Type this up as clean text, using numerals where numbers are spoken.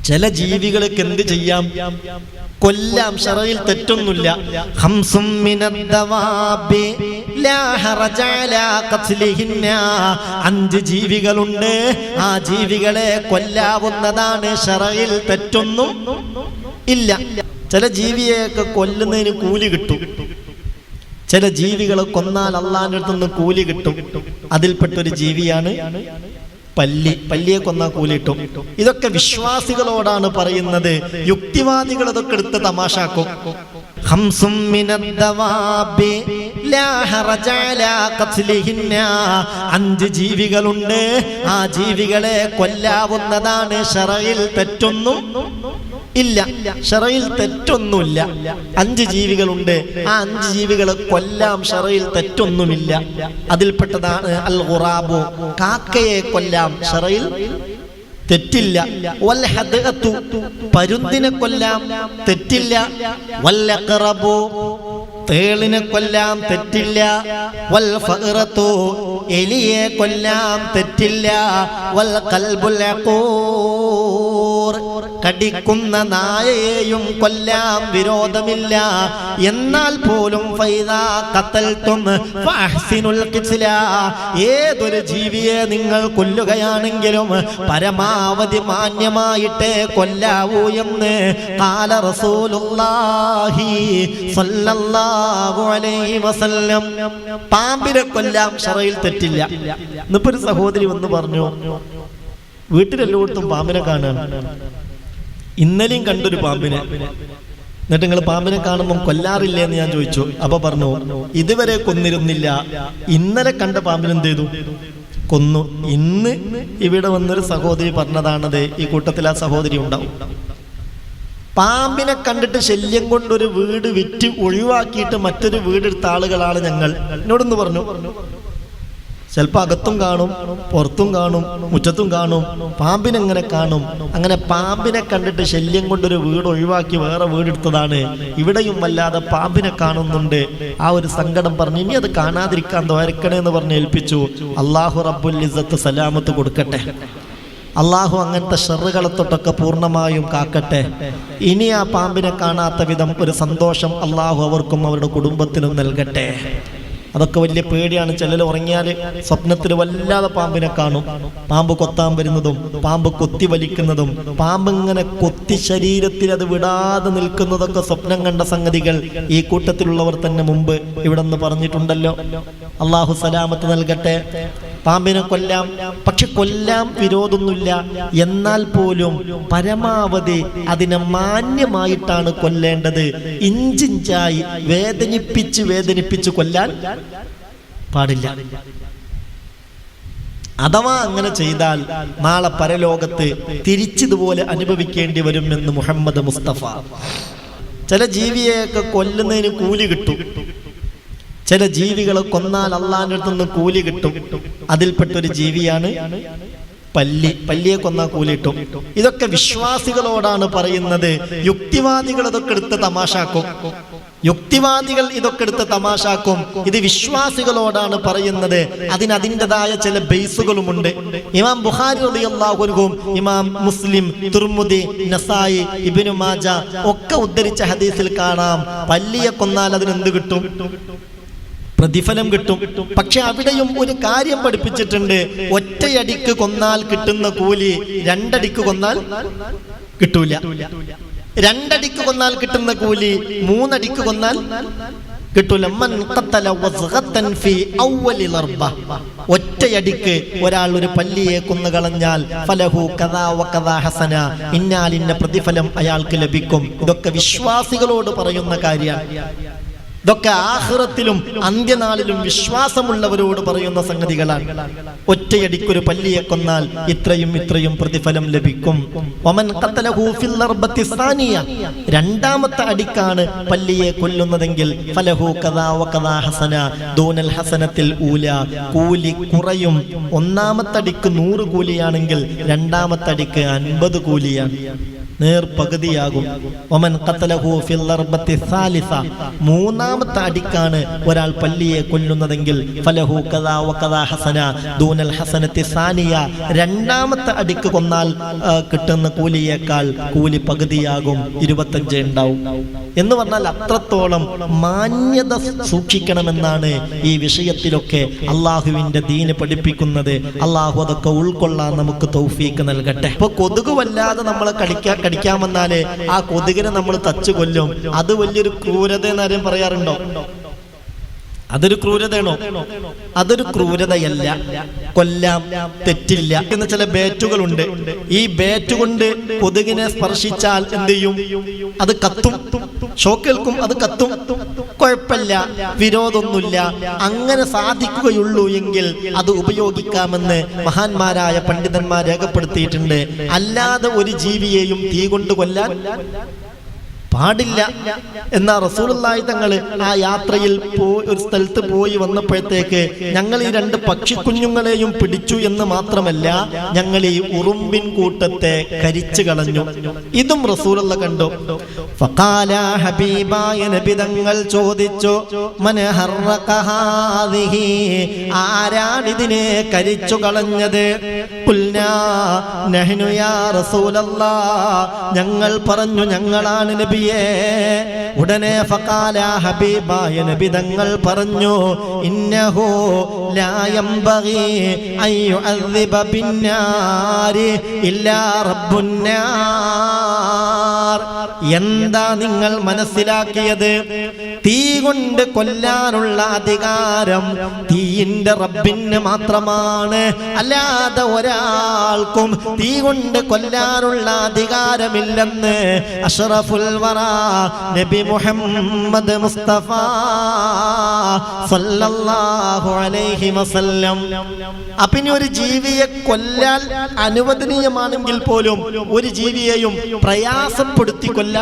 ചില ജീവികൾക്ക് എന്ത് ചെയ്യാം? കൊല്ലാം. ശറയിൽ തെറ്റൊന്നുമില്ല. ഖംസും മിനദ്ദവാബി ലാ ഹറജ അലാ ഖത്ലിഹിന്ന. 5 ജീവികളുണ്ട്, ആ ജീവികളെ കൊല്ലാവുന്നതാണ്. ശറയിൽ തെറ്റൊന്നും ഇല്ല. ചില ജീവിയെയൊക്കെ കൊല്ലുന്നതിന് കൂലി കിട്ടും. ചില ജീവികളെ കൊന്നാൽ അള്ളാഹിന്റെ അടുത്തുനിന്ന് കൂലി കിട്ടും. അതിൽപ്പെട്ടൊരു ജീവിയാണ് പല്ലി. പല്ലിയെ കൊന്നാൽ കൂലി കിട്ടും. ഇതൊക്കെ വിശ്വാസികളോടാണ് പറയുന്നത്. യുക്തിവാദികൾ അതൊക്കെ എടുത്ത് തമാശാക്കും. ഖംസും മിനദ്ദവാബി ലാ ഹറജ അലാ ഖത്ലിഹിന്ന. 5 ജീവികളുണ്ട്, ആ ജീവികളെ കൊല്ലാവുന്നതാണ്. ശറയിൽ തെറ്റൊന്നും ഇല്ല. ശറയിൽ തെറ്റൊന്നുമില്ല. 5 ജീവികളുണ്ട്, ആ 5 ജീവികളെ കൊല്ലാം. ശറയിൽ തെറ്റൊന്നുമില്ല. അതിൽപ്പെട്ടതാണ് അൽ ഖുറാബു, കാക്കയെ കൊല്ലാം. ശറയിൽ തെറ്റില്ല. വൽ ഹദ്അതു, പരുന്തിനെ കൊല്ലാം. തെറ്റില്ല. വൽ അഖറബു, തേളിനെ കൊല്ലാം. തെറ്റില്ല. വൽ ഫഅറതു, എലിയെ കൊല്ലാം. തെറ്റില്ല. വൽ ഖൽബുൽ അഖൂർ, കടിക്കുന്ന നായയെയും കൊല്ലാം. വിരോധമില്ല. എന്നാൽ പോലും ഫൈദാ ഖതൽതും ഫഅഹ്സിനുൽ ഖിത്ല, ഏതൊരു ജീവിയെ നിങ്ങൾ കൊല്ലുകയാണെങ്കിലും പരമാവധി മാന്യമായിട്ടേ കൊല്ലാവൂ എന്ന് ഖാല റസൂലുള്ളാഹി സ്വല്ലല്ലാഹു അലൈഹി വസല്ലം. പാമ്പിനെ കൊല്ലാം. ശറയിൽ തെറ്റില്ല. ഇന്നിപ്പോ ഒരു സഹോദരി വന്ന് പറഞ്ഞു, വീട്ടിലെല്ലായിടത്തും പാമ്പിനെ കാണാൻ. ഇന്നലെയും കണ്ടൊരു പാമ്പിനെ. എന്നിട്ട് നിങ്ങൾ പാമ്പിനെ കാണുമ്പോൾ കൊല്ലാറില്ലേ എന്ന് ഞാൻ ചോദിച്ചു. അപ്പൊ പറഞ്ഞു, ഇതുവരെ കൊന്നിരുന്നില്ല, ഇന്നലെ കണ്ട പാമ്പിനെന്ത് ചെയ്തു? കൊന്നു. ഇന്ന് ഇവിടെ വന്നൊരു സഹോദരി പറഞ്ഞതാണത്. ഈ കൂട്ടത്തിൽ ആ സഹോദരി ഉണ്ടാവും. പാമ്പിനെ കണ്ടിട്ട് ശല്യം കൊണ്ടൊരു വീട് വിറ്റ് ഒഴിവാക്കിയിട്ട് മറ്റൊരു വീടെടുത്ത ആളുകളാണ് ഞങ്ങൾ. എന്നോടൊന്ന് പറഞ്ഞു, ചിലപ്പോൾ അകത്തും കാണും, പുറത്തും കാണും, മുറ്റത്തും കാണും. പാമ്പിനെങ്ങനെ കാണും? അങ്ങനെ പാമ്പിനെ കണ്ടിട്ട് ശല്യം കൊണ്ടൊരു വീട് ഒഴിവാക്കി വേറെ വീടെടുത്തതാണ്. ഇവിടെയും വല്ലാതെ പാമ്പിനെ കാണുന്നുണ്ട്. ആ ഒരു സങ്കടം പറഞ്ഞു. ഇനി അത് കാണാതിരിക്കാൻ ദ്വാരക്കണേ എന്ന് പറഞ്ഞ് ഏൽപ്പിച്ചു. അല്ലാഹു റബ്ബുൽ ഇസ്സത്ത് സലാമത്ത് കൊടുക്കട്ടെ. അള്ളാഹു അങ്ങനത്തെ ഷറുകളെ തൊട്ടൊക്കെ പൂർണ്ണമായും കാക്കട്ടെ. ഇനി ആ പാമ്പിനെ കാണാത്ത വിധം ഒരു സന്തോഷം അള്ളാഹു അവർക്കും അവരുടെ കുടുംബത്തിനും നൽകട്ടെ. അതൊക്കെ വലിയ പേടിയാണ്. ചിലർ ഉറങ്ങിയാൽ സ്വപ്നത്തിൽ വല്ലാതെ പാമ്പിനെ കാണും. പാമ്പ് കൊത്താൻ വരുന്നതും പാമ്പ് കൊത്തി വലിക്കുന്നതും പാമ്പ് ഇങ്ങനെ കൊത്തി ശരീരത്തിൽ അത് വിടാതെ നിൽക്കുന്നതൊക്കെ സ്വപ്നം കണ്ട സംഗതികൾ ഈ കൂട്ടത്തിലുള്ളവർ തന്നെ മുമ്പ് ഇവിടെ നിന്ന് പറഞ്ഞിട്ടുണ്ടല്ലോ. അള്ളാഹു സലാമത്ത് നൽകട്ടെ. പാമ്പിനെ കൊല്ലാം. പക്ഷെ കൊല്ലാം വിരോധമൊന്നുമില്ല. എന്നാൽ പോലും പരമാവധി അതിനെ മാന്യമായിട്ടാണ് കൊല്ലേണ്ടത്. ഇഞ്ചിഞ്ചായി വേദനിപ്പിച്ച് കൊല്ലാൻ പാടില്ല. അഥവാ അങ്ങനെ ചെയ്താൽ നാളെ പരലോകത്ത് തിരിച്ചിതുപോലെ അനുഭവിക്കേണ്ടി വരുമെന്ന് മുഹമ്മദ് മുസ്തഫ. ചില ജീവിയെയൊക്കെ കൊല്ലുന്നതിന് കൂലി കിട്ടും. ചില ജീവികളെ കൊന്നാൽ അള്ളാഹിന്റെ അടുത്തുനിന്ന് കൂലി കിട്ടും. അതിൽപ്പെട്ടൊരു ജീവിയാണ് പല്ലി. പല്ലിയെ കൊന്നാൽ കൂലി കിട്ടും. ഇതൊക്കെ വിശ്വാസികളോടാണ് പറയുന്നത്. യുക്തിവാദികൾ ഇതൊക്കെ എടുത്ത് തമാശാക്കും. ഇത് വിശ്വാസികളോടാണ് പറയുന്നത്. അതിൻ്റെതായ ചില ബേസുകളുമുണ്ട്. ഇമാം ബുഖാരി റളിയല്ലാഹു അൻഹു, ഇമാം മുസ്ലിം, തുർമുദി, നസായി, ഇബ്നു മാജ ഒക്കെ ഉദ്ധരിച്ച ഹദീസിൽ കാണാം, പല്ലിയെ കൊന്നാൽ അതിനെന്ത് കിട്ടും? പ്രതിഫലം കിട്ടും. പക്ഷെ അവിടെയും ഒരു കാര്യം പഠിപ്പിച്ചിട്ടുണ്ട്. ഒറ്റയടിക്ക് കൊന്നാൽ കിട്ടുന്ന കൂലി 2 അടിക്ക് കൊന്നാൽ കിട്ടൂല. 2 അടിക്ക് കൊന്നാൽ കിട്ടുന്ന കൂലി 3 അടിക്ക് കൊന്നാൽ കിട്ടൂല. മൻ ഖതല വസ്ഗതൻ ഫീ അവ്വലി ലർബ, ഒറ്റയടിക്ക് ഒരാൾ ഒരു പല്ലിയെ കൊന്നു കളഞ്ഞാൽ ഫലഹു കദാ വകദാ ഹസന, ഇന്നാലിന്ന പ്രതിഫലം അയാൾക്ക് ലഭിക്കും. ഇതൊക്കെ വിശ്വാസികളോട് പറയുന്ന കാര്യമാണ്. ഇതൊക്കെ ആഖിറത്തിലും അന്ത്യനാളിലും വിശ്വാസമുള്ളവരോട് പറയുന്ന സംഗതികളാണ്. ഒറ്റയടിക്കൊരു പല്ലിയെ കൊന്നാൽ ഇത്രയും പ്രതിഫലം ലഭിക്കും. വമൻ ഖതലഹു ഫിൽ ലർബത്തി സാനിയ, 2ാമത്തെ അടിക്കാണ് പല്ലിയെ കൊല്ലുന്നതെങ്കിൽ ഫലഹു കദാ വകദാ ഹസന ദൂനൽ ഹസനത്തിൽ ഊല, കൂലി കുറയും. 1ാമത്തെ അടിക്ക് 100 കൂലിയാണെങ്കിൽ 2ാമത്തെ അടിക്ക് 50 കൂലിയാണ്. നേർപകുതിയാകും. ഒമൻ ഖതലഹു ഫിൽ ദർബത്തി സാലിസ, മൂന്നാമത്തെ അടിക്കാണ് ഒരാൾ പല്ലിയെ കൊല്ലുന്നതെങ്കിൽ ഫലഹു കദാ വകദാ ഹസന ദൂനൽ ഹസനത്തി സാനിയ, രണ്ടാമത്തെ അടിക്ക് കൊന്നാൽ കിട്ടുന്ന കൂലിയേക്കാൾ കൂലി പകുതിയാകും, 25 ഉണ്ടാവും. എന്ന് പറഞ്ഞാൽ അത്രത്തോളം മാന്യത സൂക്ഷിക്കണമെന്നാണ് ഈ വിഷയത്തിലൊക്കെ അള്ളാഹുവിന്റെ ദീന് പഠിപ്പിക്കുന്നത്. അള്ളാഹു അതൊക്കെ ഉൾക്കൊള്ളാൻ നമുക്ക് തൗഫീക്ക് നൽകട്ടെ. ഇപ്പൊ കൊതുക് വല്ലാതെ നമ്മൾ കടിക്കാൻ വന്നാല് ആ കൊതുകിനെ നമ്മൾ തച്ചു കൊല്ലും. അത് വലിയൊരു ക്രൂരത എന്നാരും പറയാറുണ്ടോ? അതൊരു ക്രൂരതയാണോ? അതൊരു ക്രൂരതയല്ല. കൊല്ലാം, തെറ്റില്ല. എന്ന ചില ബാറ്റുകളുണ്ട്. ഈ ബാറ്റ് കൊണ്ട് കൊതുകിനെ സ്പർശിച്ചാൽ എന്ത് ചെയ്യും? അത് കത്തും, ഷോക്കേൽക്കും, അത് കത്തും. കുഴപ്പമില്ല, വിരോധമൊന്നുമില്ല. അങ്ങനെ സാധിക്കുകയുള്ളൂ എങ്കിൽ അത് ഉപയോഗിക്കാമെന്ന് മഹാന്മാരായ പണ്ഡിതന്മാർ രേഖപ്പെടുത്തിയിട്ടുണ്ട്. അല്ലാതെ ഒരു ജീവിയെയും തീ കൊണ്ട് കൊല്ലാൻ പാടില്ല എന്നാ റസൂലുള്ളാഹി തങ്ങള് ആ യാത്രയിൽ ഒരു സ്ഥലത്ത് പോയി വന്നപ്പോഴത്തേക്ക് ഞങ്ങൾ ഈ 2 പക്ഷിക്കുഞ്ഞുങ്ങളെയും പിടിച്ചു എന്ന് മാത്രമല്ല, ഞങ്ങൾ ഈ ഉറുമ്പിൻ കൂട്ടത്തെ കരിച്ചു കളഞ്ഞു. ഇതും റസൂലുള്ള കണ്ടു. ഫഖാല, ഹബീബായ നബി തങ്ങൾ ചോദിച്ചു, മൻ ഹറഖ ഹാദിഹി, ആരാണിതിനെ കരിച്ചു കളഞ്ഞത്? ഖുൽനാ നഹ്നു യാ റസൂലല്ലാഹ്, ഞങ്ങൾ പറഞ്ഞു ഞങ്ങളാണ് നബി. ഉടനെ ഫഖാല, ഹബീബായ നബി തങ്ങൾ പറഞ്ഞു, ഇന്നഹു ലാ യംബഗി അൻ യുഅദ്ദിബ ബിന്നാരി ഇല്ലാ റബ്ബുന്നാർ. എന്താ നിങ്ങൾ മനസ്സിലാക്കിയത്? തീ കൊണ്ട് കൊല്ലാനുള്ള അധികാരം തീയിന്റെ റബ്ബിന് മാത്രമാണ്. അല്ലാതെ ഒരാൾക്കും തീ കൊണ്ട് കൊല്ലാനുള്ള അധികാരമില്ലെന്ന് അഷ്റഫുൽ വറ നബി മുഹമ്മദ് മുസ്തഫ സല്ലല്ലാഹു അലൈഹി വസല്ലം. അപ്പിനി ഒരു ജീവിയെ കൊല്ലാൻ അനുവദനീയമാണെങ്കിൽ പോലും ഒരു ജീവിയെയും പ്രയാസപ്പെടുത്തി കൊല്ലാൻ